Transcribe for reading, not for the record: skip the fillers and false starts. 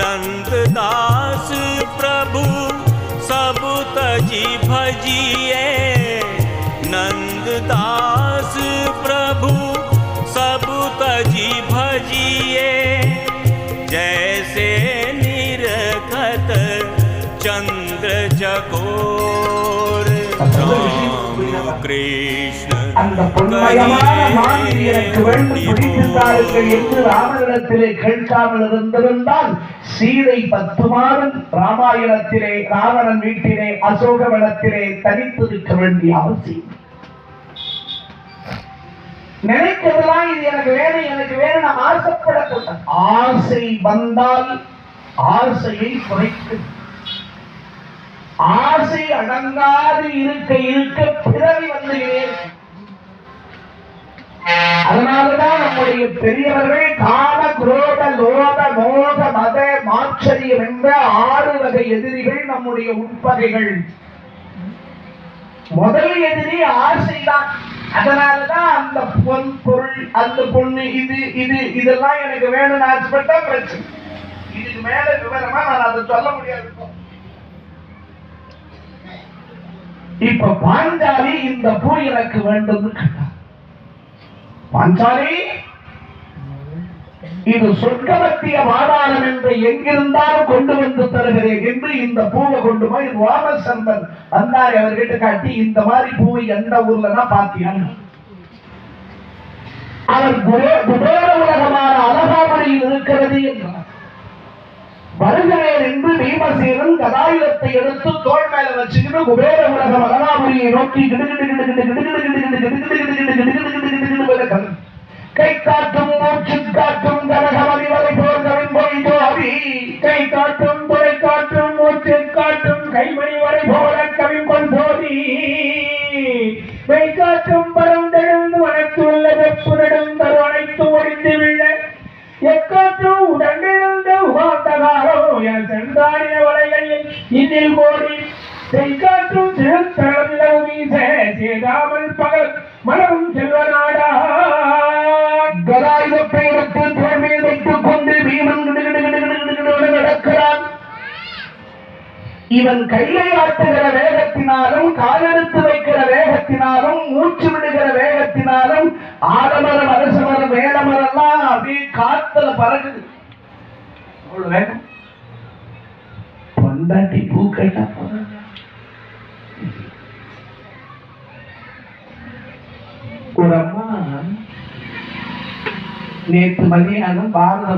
नंददास प्रभु सब तजी भजिए, नंददास प्रभु सब तजी भजिए। जैसे निरखत चंद्र चकोर राम कृष्ण அந்த பொன்மயமான மாநில எனக்கு வேண்டும் பிடித்தார்கள் என்று ராமனிடத்திலே கேட்காமல் இருந்திருந்தால் சீதை 10 மாதம் ராமாயணத்திலே ராவணன் வீட்டிலே அசோகவனத்திலே தனித்திருக்க வேண்டிய அவசியம். நினைக்கிறதெல்லாம் இது எனக்கு வேணும் நான் ஆசைப்படக்கூடாது. ஆசை வந்தால் ஆசையை குறைத்து, ஆசை அடங்காது இருக்க பிறவி வந்துகிறேன். அதனால்தான் நம்முடைய பெரியவர்கள் காம குரோத லோக மோக மத மாச்சரியம் என்ற 6 வகை எதிரிகள் நம்முடைய உட்பகைகள். முதல் எதிரி ஆசைதான். அதனாலதான் அந்த பொன் பொருள், அந்த பொண்ணு, இதெல்லாம் எனக்கு வேணும்னு ஆசைப்பட்டா பிரச்சனை. இதுக்கு மேல விவரமா நான் அதை சொல்ல முடியாது. இப்ப பாஞ்சாலி இந்த பூ எனக்கு வேண்டும். பாஞ்சாலி இது சொர்க்கவத்திய வாதாளம் என்று எங்கிருந்தாலும் கொண்டு வந்து தருகிறேன் என்று இந்த பூவை கொண்டு போய் ராமசந்தன் வந்தாரி அவர்கிட்ட காட்டி, இந்த மாதிரி பூவை எந்த ஊர்லன்னா பாத்தியான். அவர் குபேர உலகமான அலகாமணியில் இருக்கிறது என்றார். வருகிறேன் என்று பீமசேனன் கதாயுதத்தை எடுத்து தோள் மேல வச்சுக்கிட்டு குபேர உலகம் அலகாமணியை நோக்கி கை காட்டும் மூச்சு காட்டும் கனகமணி வரை போர்களின் பொய்தோவி, கை காட்டும் துறை காட்டும் மூச்சு காட்டும் கைமணி வரை போல கவிம்பொன் போதி, கை காட்டும் பரந்தெழுந்து வனத்துள்ள வெப்பு நெடும் தரு அனைத்து ஒழிந்து விழ எக்காற்றும் உடனிருந்த உகாந்தகாரோ என சென்றாடின வலைகளில் இதில் போடி செய்காற்றும் சிறுத்தளவிலவு வீச சேதாமல் பகல் மனம் செல்வநாடா. கதாயுதத்தை எடுத்து தோல்வியில் வைத்துக் கொண்டு பீமன் நடக்கிறான். இவன் கையை ஆட்டுகிற வேகத்தினாலும், காலெடுத்து வைக்கிற வேகத்தினாலும், மூச்சு விடுகிற வேகத்தினாலும் ஆலமரம் அரசமரம் வேலமரெல்லாம் அப்படியே காத்துல பறகுது. அவ்வளவு வேகம். பொண்டாட்டி பூ கேட்டா ஒரு அம்மா நேற்று மதியானம் பாரத